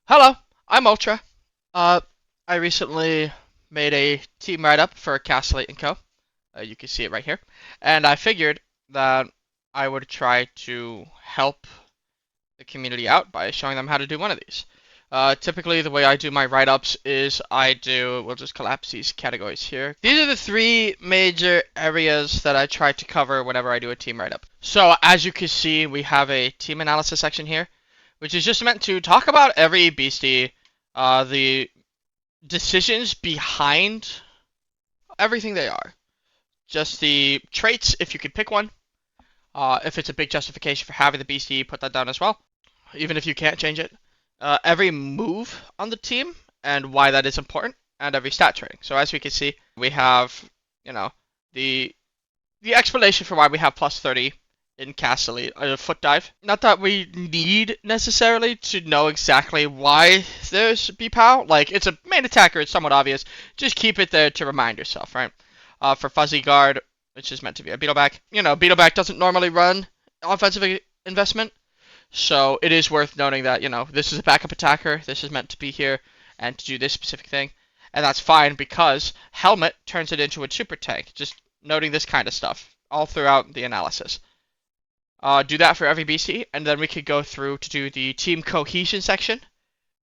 Hello, I'm Ultra. Uh, I recently made a team write-up for Castellate & Co. You can see it right here. And I figured that I would try to help the community out by showing them how to do one of these. Typically, the way I do my write-ups is we'll just collapse these categories here. These are the three major areas that I try to cover whenever I do a team write-up. So, as you can see, we have a team analysis section here, which is just meant to talk about every beastie, the decisions behind everything they are. Just the traits, if you could pick one. If it's a big justification for having the beastie, put that down as well, even if you can't change it. Every move on the team and why that is important, and every stat rating. So as we can see, we have, the explanation for why we have plus 30 in Castle foot dive. Not that we need necessarily to know exactly why there's BPOW. Like, it's a main attacker, it's somewhat obvious. Just keep it there to remind yourself, right? For Fuzzy Guard, which is meant to be a Beetleback, Beetleback doesn't normally run offensive investment. So it is worth noting that, this is a backup attacker, this is meant to be here and to do this specific thing. And that's fine because Helmet turns it into a super tank. Just noting this kind of stuff all throughout the analysis. Do that for every BC, and then we could go through to do the team cohesion section.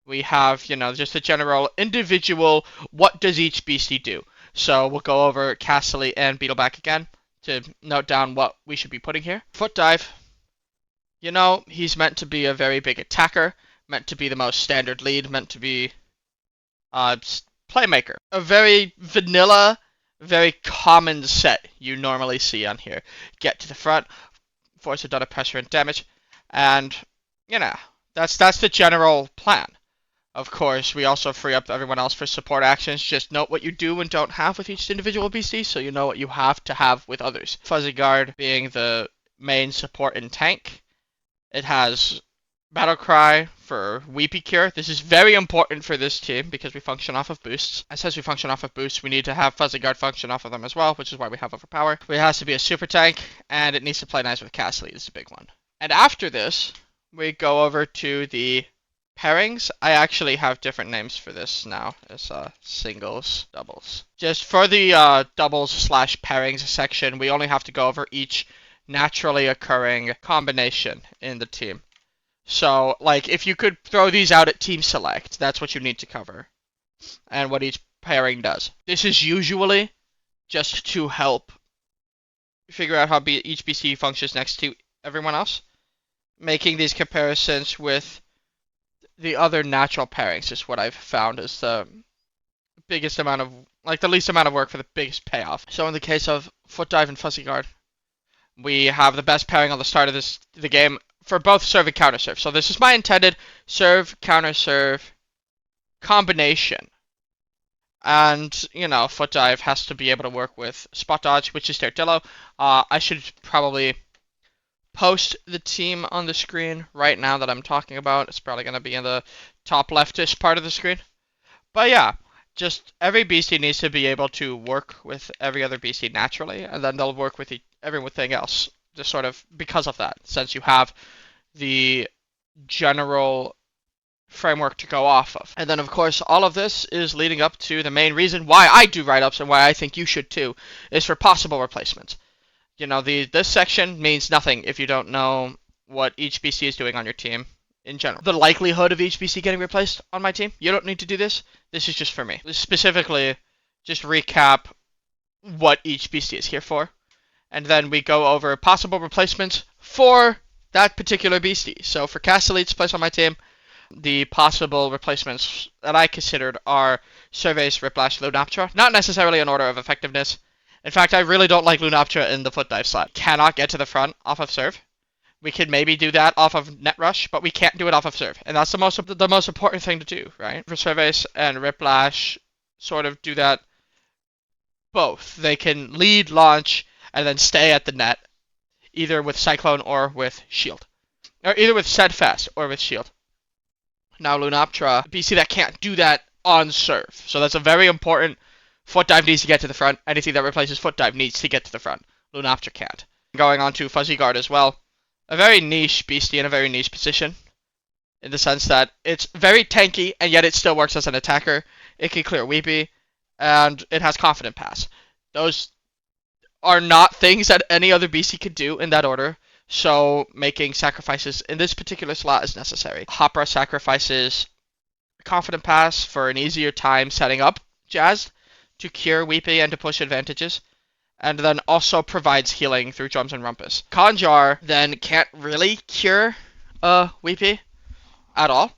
We have, just the general individual, what does each BC do? So we'll go over Castle and Beetleback again to note down what we should be putting here. Foot dive. He's meant to be a very big attacker, meant to be the most standard lead, meant to be playmaker. A very vanilla, very common set you normally see on here. Get to the front, force a ton of pressure and damage, and that's the general plan. Of course, we also free up everyone else for support actions. Just note what you do and don't have with each individual BC, so you know what you have to have with others. Fuzzy Guard being the main support and tank. It has Battle Cry for Weepy Cure. This is very important for this team because we function off of boosts. And since we function off of boosts, we need to have Fuzzy Guard function off of them as well, which is why we have Overpower. It has to be a super tank, and it needs to play nice with Castle. This is a big one. And after this, we go over to the pairings. I actually have different names for this now. It's singles, doubles. Just for the doubles / pairings section, we only have to go over each naturally occurring combination in the team. So, like, if you could throw these out at team select, that's what you need to cover, and what each pairing does. This is usually just to help figure out how each BC functions next to everyone else. Making these comparisons with the other natural pairings is what I've found is the biggest amount of, the least amount of work for the biggest payoff. So in the case of Foot Dive and Fuzzy Guard, we have the best pairing on the start of the game for both serve and counter serve. So this is my intended serve, counter serve combination. And, Foot Dive has to be able to work with Spot Dodge, which is Tertillo. I should probably post the team on the screen right now that I'm talking about. It's probably going to be in the top leftish part of the screen. But yeah, just every beastie needs to be able to work with every other beastie naturally, and then they'll work with everything else, just sort of because of that, since you have the general framework to go off of. And then, of course, all of this is leading up to the main reason why I do write-ups and why I think you should too, is for possible replacements. This section means nothing if you don't know what each BC is doing on your team in general. The likelihood of each BC getting replaced on my team, you don't need to do this. This is just for me. Specifically, just recap what each BC is here for. And then we go over possible replacements for that particular beastie. So for Castellete's place on my team, the possible replacements that I considered are Surveys, Riplash, Lunaptra. Not necessarily in order of effectiveness. In fact, I really don't like Lunaptra in the foot dive slot. Cannot get to the front off of serve. We could maybe do that off of net rush, but we can't do it off of serve. And that's the most important thing to do, right? For Surveys and Riplash, sort of do that both. They can lead, launch, and then stay at the net, either with Cyclone or with Shield. Or either with Steadfast or with Shield. Now Lunaptra, BC that can't do that on serve. So that's a very important. Foot dive needs to get to the front. Anything that replaces foot dive needs to get to the front. Lunaptra can't. Going on to Fuzzy Guard as well. A very niche beastie in a very niche position. in the sense that it's very tanky, and yet it still works as an attacker. It can clear Weepy, and it has Confident Pass. Those are not things that any other BC could do in that order, so making sacrifices in this particular slot is necessary. Hopra sacrifices Confident Pass for an easier time setting up Jazz to cure Weepy and to push advantages, and then also provides healing through Drums and Rumpus. Conjar then can't really cure Weepy at all,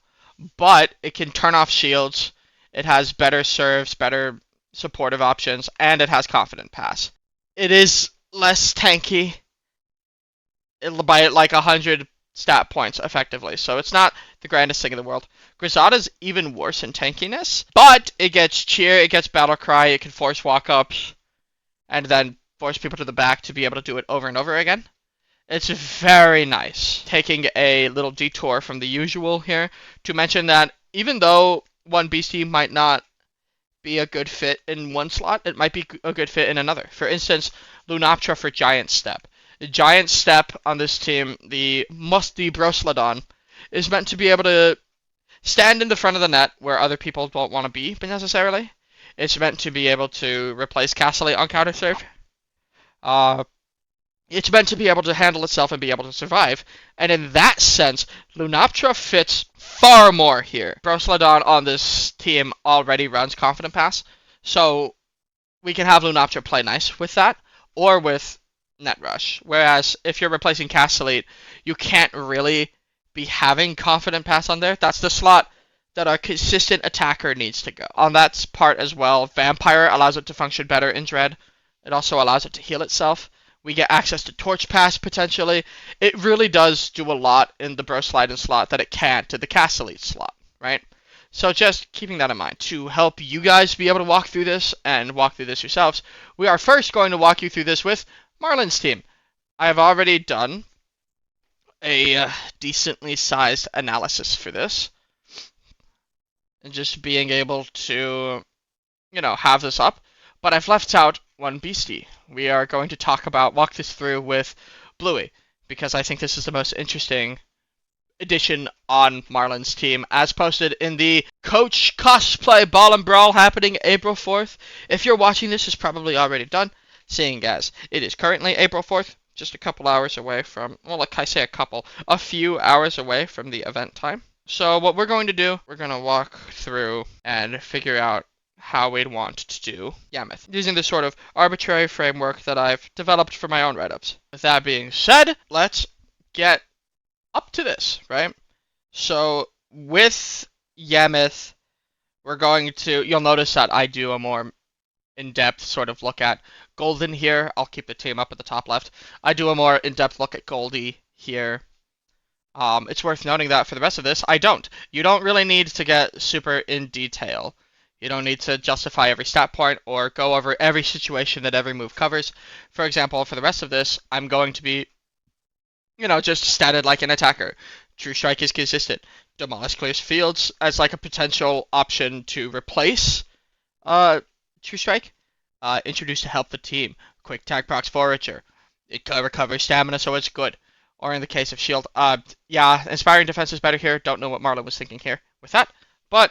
but it can turn off shields, it has better serves, better supportive options, and it has Confident Pass. It is less tanky by like 100 stat points effectively, so it's not the grandest thing in the world. Grisada's even worse in tankiness, but it gets cheer, it gets battle cry, it can force walk-ups, and then force people to the back to be able to do it over and over again. It's very nice. Taking a little detour from the usual here to mention that even though one beastie might not be a good fit in one slot, it might be a good fit in another. For instance, Lunaptra for Giant Step. The Giant Step on this team, the Broslodon, is meant to be able to stand in the front of the net where other people don't want to be necessarily. It's meant to be able to replace Castle on counter serve. It's meant to be able to handle itself and be able to survive. And in that sense, Lunaptra fits far more here. Broslodon on this team already runs Confident Pass, so we can have Lunaptra play nice with that, or with Net Rush. Whereas if you're replacing Castellate, you can't really be having Confident Pass on there. That's the slot that a consistent attacker needs to go. On that part as well, Vampire allows it to function better in Dread. It also allows it to heal itself. We get access to Torch Pass, potentially. It really does do a lot in the Brosliden slot that it can't to the Castellate slot, right? So just keeping that in mind. To help you guys be able to walk through this and walk through this yourselves, we are first going to walk you through this with Marlin's team. I have already done a decently sized analysis for this. And just being able to, have this up. But I've left out one beastie. We are going to walk this through with Bluey, because I think this is the most interesting addition on Marlin's team, as posted in the Coach Cosplay Ball and Brawl happening April 4th. If you're watching this, it's probably already done, seeing as it is currently April 4th, just a couple hours away from, well, like I say a few hours away from the event time. So what we're going to do, we're going to walk through and figure out how we'd want to do Yameth, using this sort of arbitrary framework that I've developed for my own write-ups. With that being said, let's get up to this, right? So with Yameth, you'll notice that I do a more in-depth sort of look at Golden here. I'll keep the team up at the top left. I do a more in-depth look at Goldie here. It's worth noting that for the rest of this, I don't. You don't really need to get super in detail. You don't need to justify every stat point or go over every situation that every move covers. For example, for the rest of this, I'm going to be, just statted like an attacker. True Strike is consistent. Demolish clears fields as like a potential option to replace True Strike. Introduce to help the team. Quick Tag procs Forager. It recovers stamina, so it's good. Or in the case of Shield, Inspiring Defense is better here. Don't know what Marlon was thinking here with that. But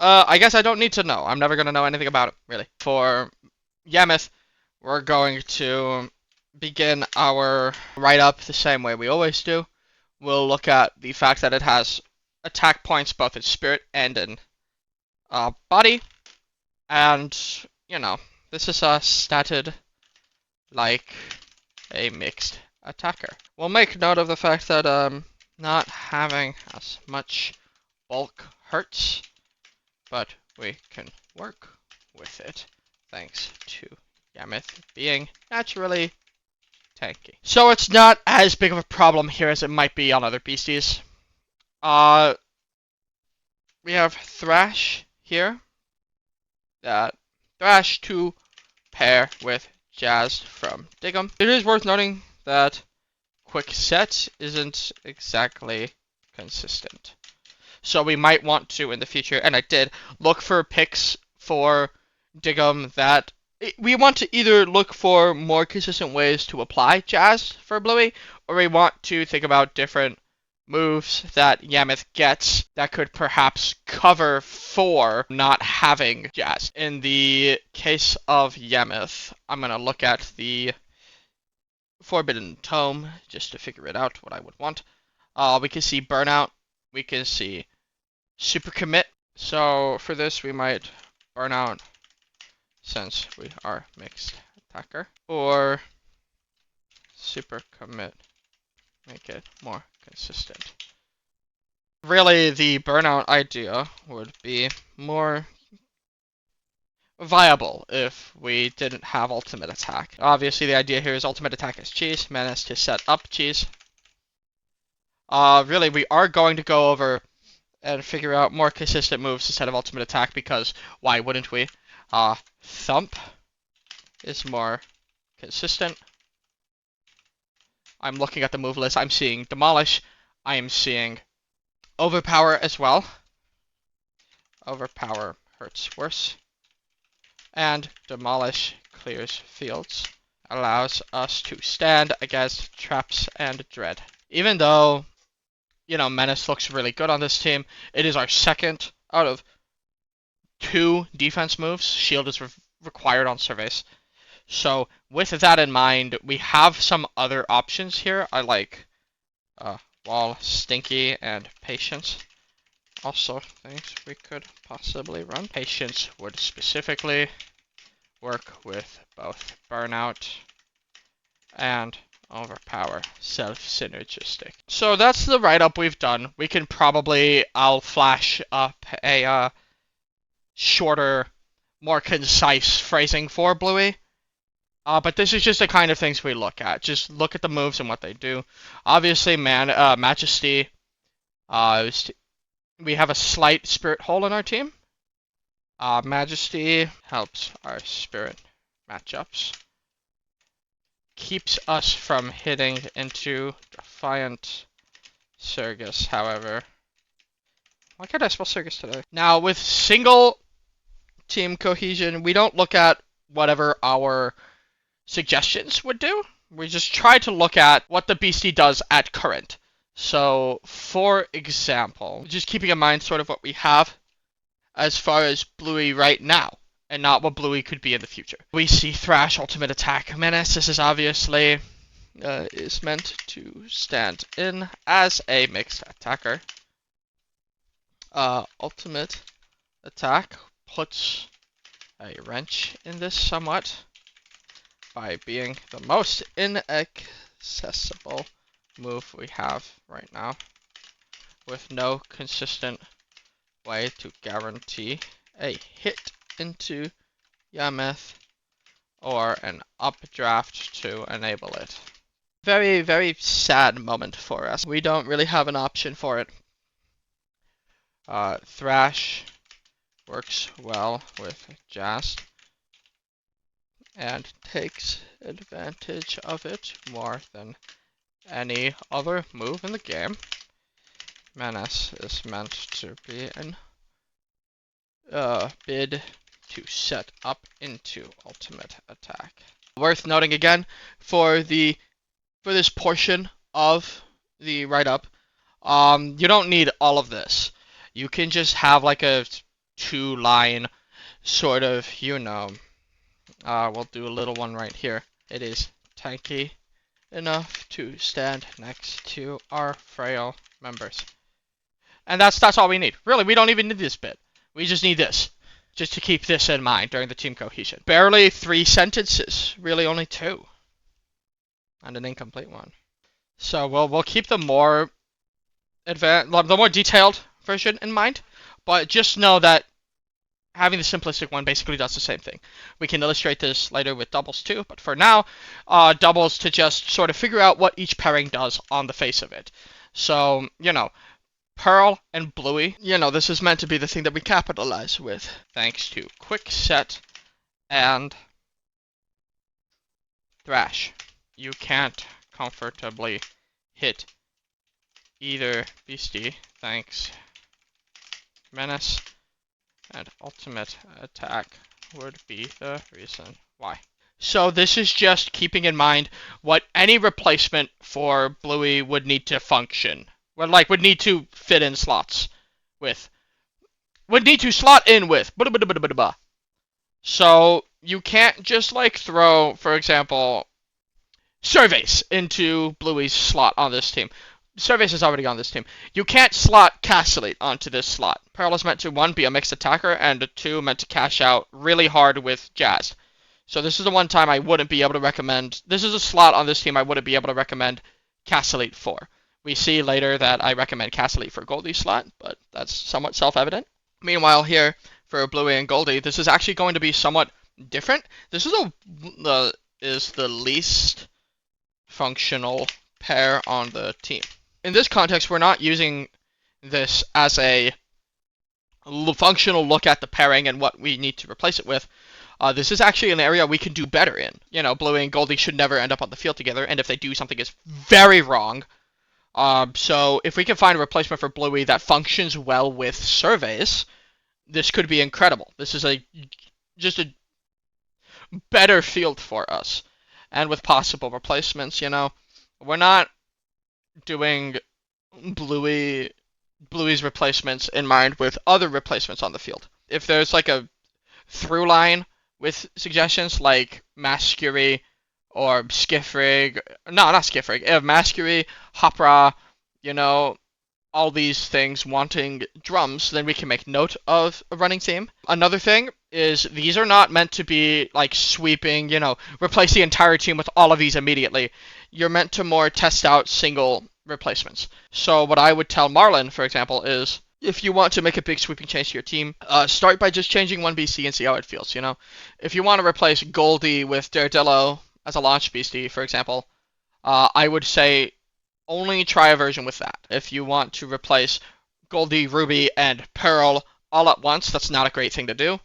I guess I don't need to know. I'm never going to know anything about it, really. For Yameth, we're going to begin our write-up the same way we always do. We'll look at the fact that it has attack points both in spirit and in body. And, this is statted like a mixed attacker. We'll make note of the fact that not having as much bulk hurts, but we can work with it thanks to Yameth being naturally tanky. So it's not as big of a problem here as it might be on other beasties. We have Thrash here. Thrash to pair with Jazz from Diggum. It is worth noting that Quick Set isn't exactly consistent. So we might want to, in the future, and I did, look for picks for Diggum that... We want to either look for more consistent ways to apply Jazz for Bluey, or we want to think about different moves that Yameth gets that could perhaps cover for not having Jazz. In the case of Yameth, I'm going to look at the Forbidden Tome just to figure it out what I would want. We can see Burnout. We can see Super Commit. So for this, we might burn out since we are mixed attacker, or Super Commit, make it more consistent. Really, the burnout idea would be more viable if we didn't have ultimate attack. Obviously, the idea here is ultimate attack is cheese, menace to set up cheese. Really, we are going to go over and figure out more consistent moves instead of ultimate attack, because why wouldn't we? Thump is more consistent. I'm looking at the move list. I'm seeing Demolish. I am seeing Overpower as well. Overpower hurts worse. And Demolish clears fields. Allows us to stand against traps and dread. Even though, Menace looks really good on this team, it is our second out of 2 defense moves. Shield is required on surveys. So with that in mind, we have some other options here. I like Wall, Stinky, and Patience. Also things we could possibly run. Patience would specifically work with both Burnout and Overpower, self-synergistic. So that's the write-up we've done. We can probably, I'll flash up a shorter, more concise phrasing for Bluey. But this is just the kind of things we look at. Just look at the moves and what they do. Obviously, Majesty. We have a slight spirit hole in our team. Majesty helps our spirit matchups. Keeps us from hitting into Defiant Surgus, however. Why can't I spell Surgus today? Now, with single team cohesion, we don't look at whatever our suggestions would do. We just try to look at what the beastie does at current. So, for example, just keeping in mind sort of what we have as far as Bluey right now, and not what Bluey could be in the future. We see Thrash, Ultimate Attack, Menace. This is obviously is meant to stand in as a mixed attacker. Ultimate Attack puts a wrench in this somewhat, by being the most inaccessible move we have right now, with no consistent way to guarantee a hit into Yameth or an updraft to enable it. Very, very sad moment for us. We don't really have an option for it. Thrash works well with Jast and takes advantage of it more than any other move in the game. Menace is meant to be an bid to set up into ultimate attack. Worth noting again, for this portion of the write-up, you don't need all of this. You can just have like a 2-line sort of, we'll do a little one right here. It is tanky enough to stand next to our frail members. And that's all we need. Really, we don't even need this bit. We just need this. Just to keep this in mind during the team cohesion. Barely 3 sentences. Really only 2. And an incomplete one. So we'll keep the more detailed version in mind. But just know that having the simplistic one basically does the same thing. We can illustrate this later with doubles too, but for now, doubles to just sort of figure out what each pairing does on the face of it. So, Pearl and Bluey, this is meant to be the thing that we capitalize with, thanks to Quick Set and Thrash. You can't comfortably hit either beastie, thanks Menace and Ultimate Attack would be the reason why. So this is just keeping in mind what any replacement for Bluey would need to function would need to fit in slots with. Would need to slot in with. So you can't just like throw, for example, Surveys into Bluey's slot on this team. Surveys is already on this team. You can't slot Castellate onto this slot. Pearl is meant to, 1, be a mixed attacker, and 2, meant to cash out really hard with Jazz. So this is the one time I wouldn't be able to recommend... This is a slot on this team I wouldn't be able to recommend Castellate for. We see later that I recommend Castellate for Goldie's slot, but that's somewhat self-evident. Meanwhile, here, for Bluey and Goldie, this is actually going to be somewhat different. This is the least functional pair on the team. In this context, we're not using this as a functional look at the pairing and what we need to replace it with. This is actually an area we can do better in. You know, Bluey and Goldie should never end up on the field together, and if they do, something is very wrong. So if we can find a replacement for Bluey that functions well with surveys, this could be incredible. This is just a better field for us. And with possible replacements, you know, we're not doing Bluey's replacements in mind with other replacements on the field. If there's like a through line with suggestions like Masquerie or Skiffrig, no, not Skiffrig, Masquerie, Hopra, you know, all these things wanting drums, then we can make note of a running theme. Another thing is these are not meant to be like sweeping, you know, replace the entire team with all of these immediately. You're meant to more test out single replacements. So what I would tell Marlon, for example, is if you want to make a big sweeping change to your team, start by just changing one BC and see how it feels, you know. If you want to replace Goldie with Daredillo as a launch beastie, for example, I would say only try a version with that. If you want to replace Goldie, Ruby, and Pearl all at once, that's not a great thing to do.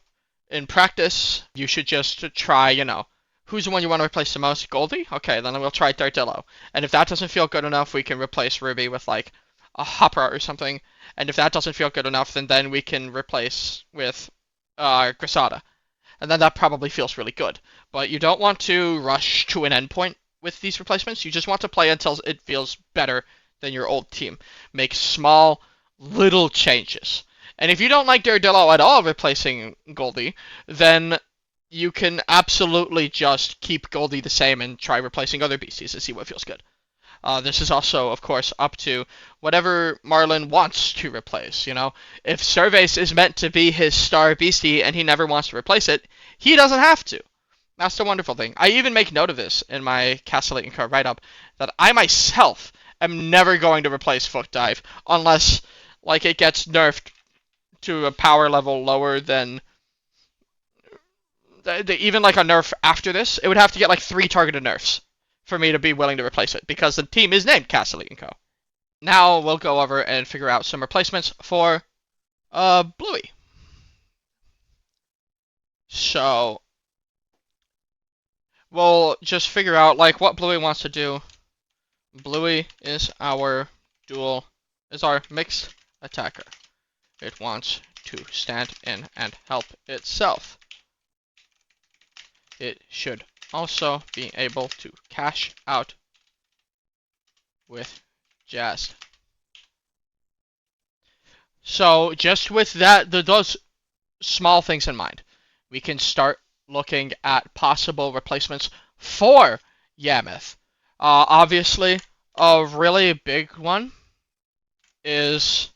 In practice, you should just try, you know, who's the one you want to replace the most? Goldie? Okay, then we'll try Daredillo. And if that doesn't feel good enough, we can replace Ruby with, like, a Hopper or something. And if that doesn't feel good enough, then we can replace with Grisada. And then that probably feels really good. But you don't want to rush to an endpoint with these replacements. You just want to play until it feels better than your old team. Make small, little changes. And if you don't like Daredillo at all replacing Goldie, then you can absolutely just keep Goldie the same and try replacing other beasties and see what feels good. This is also, of course, up to whatever Marlon wants to replace, you know. If Surveys is meant to be his star beastie and he never wants to replace it, he doesn't have to. That's the wonderful thing. I even make note of this in my Castellate and Co write-up, that I myself am never going to replace Foot Dive unless, like, it gets nerfed to a power level lower than... even, like, a nerf after this, it would have to get, like, 3 targeted nerfs for me to be willing to replace it, because the team is named Castellate and Co. Now we'll go over and figure out some replacements for Bluey. So we'll just figure out like what Bluey wants to do. Bluey is our mixed attacker. It wants to stand in and help itself. It should also be able to cash out with Jazz. So just with those small things in mind, we can start looking at possible replacements for Yameth. Obviously, a really big one is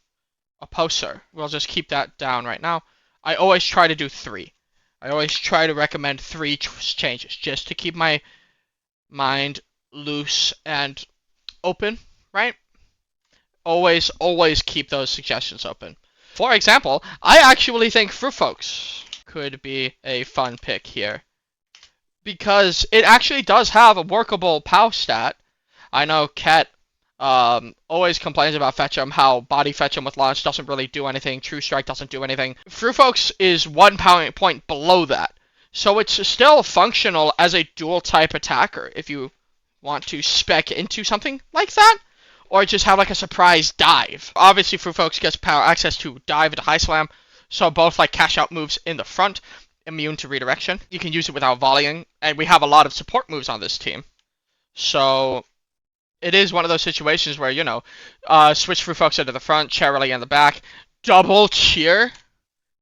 a poster. We'll just keep that down right now. I always try to do 3. I always try to recommend 3 changes just to keep my mind loose and open, right? Always keep those suggestions open. For example, I actually think Fruit Folks could be a fun pick here, because it actually does have a workable POW stat. I know Ket always complains about Fetch'em, how body Fetch'em with launch doesn't really do anything, True Strike doesn't do anything. Fruit Folks is 1 point below that, so it's still functional as a dual type attacker if you want to spec into something like that, or just have like a surprise dive. Obviously, Fruit Folks gets power access to dive into High Slam, so both like cash out moves in the front, immune to redirection. You can use it without volleying, and we have a lot of support moves on this team. So it is one of those situations where, switch Fruit Folks into the front, Charily in the back. Double cheer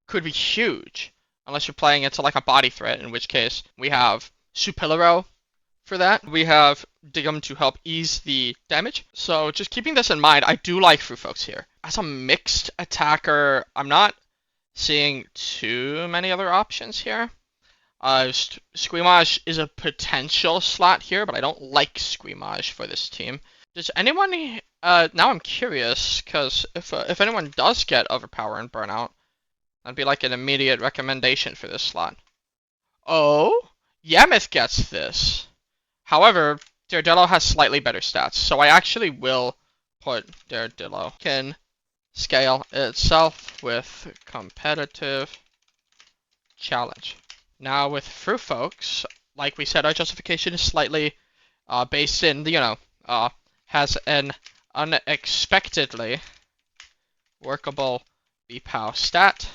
could be huge. Unless you're playing into like a body threat, in which case we have Supilaro for that. We have Digum to help ease the damage. So just keeping this in mind, I do like Fruit Folks here. As a mixed attacker, I'm not seeing too many other options here. Squeamage is a potential slot here, but I don't like Squeamage for this team. Does anyone... now I'm curious, because if anyone does get Overpower and Burnout, that'd be like an immediate recommendation for this slot. Oh? Yamith gets this. However, Daredillo has slightly better stats, so I actually will put Daredillo. Can scale itself with competitive challenge. Now with Fruit Folks, like we said, our justification is slightly based in, has an unexpectedly workable VPOW stat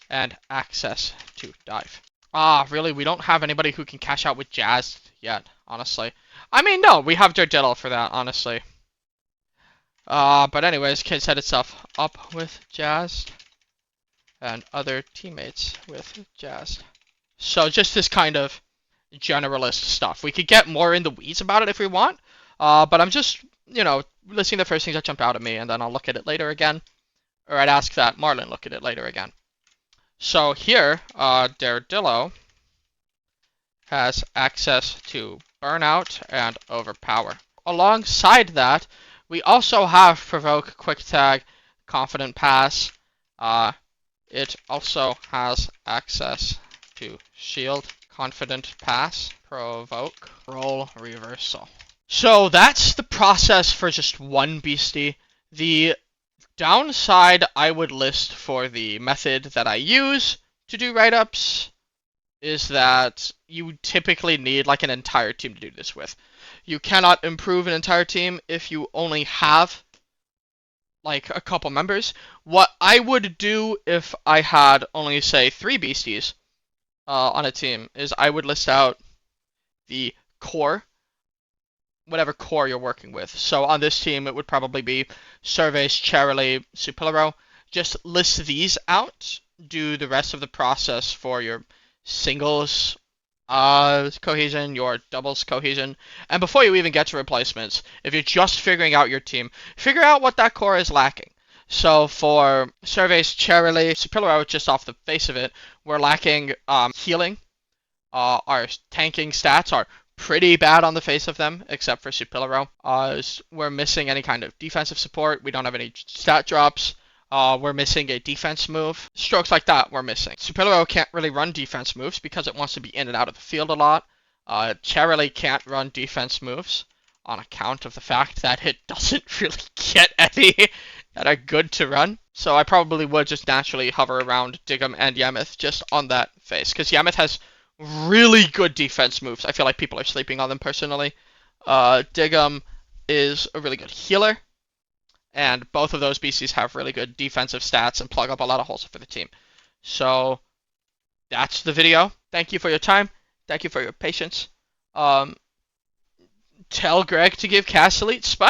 and access to dive. Really? We don't have anybody who can cash out with Jazz yet, honestly. I mean, no, we have Daredillo for that, honestly. But anyways, can set itself up with Jazz and other teammates with Jazz. So just this kind of generalist stuff. We could get more in the weeds about it if we want, but I'm just, listing the first things that jump out at me, and then I'll look at it later again. Or I'd ask that Marlon look at it later again. So here, Daredillo has access to Burnout and Overpower. Alongside that, we also have Provoke, Quick Tag, Confident Pass. It also has access to Shield, Confident Pass, Provoke, Roll Reversal. So that's the process for just one beastie. The downside I would list for the method that I use to do write-ups is that you typically need like an entire team to do this with. You cannot improve an entire team if you only have like a couple members. What I would do if I had only, say, 3 beasties on a team is I would list out the core, whatever core you're working with. So on this team, it would probably be Surveys, Charily, Supilaro. Just list these out. Do the rest of the process for your singles cohesion, your doubles cohesion. And before you even get to replacements, if you're just figuring out your team, figure out what that core is lacking. So for Surveys, Charily, Supilaro, just off the face of it, we're lacking healing. Our tanking stats are pretty bad on the face of them, except for Supilaro. We're missing any kind of defensive support. We don't have any stat drops. We're missing a defense move. Strokes like that we're missing. Supilaro can't really run defense moves because it wants to be in and out of the field a lot. Charily can't run defense moves on account of the fact that it doesn't really get any that are good to run. So I probably would just naturally hover around Digum and Yamith just on that face, because Yamith has really good defense moves. I feel like people are sleeping on them personally. Digum is a really good healer, and both of those beasties have really good defensive stats and plug up a lot of holes for the team. So that's the video. Thank you for your time. Thank you for your patience. Tell Greg to give Cass Elite Spike.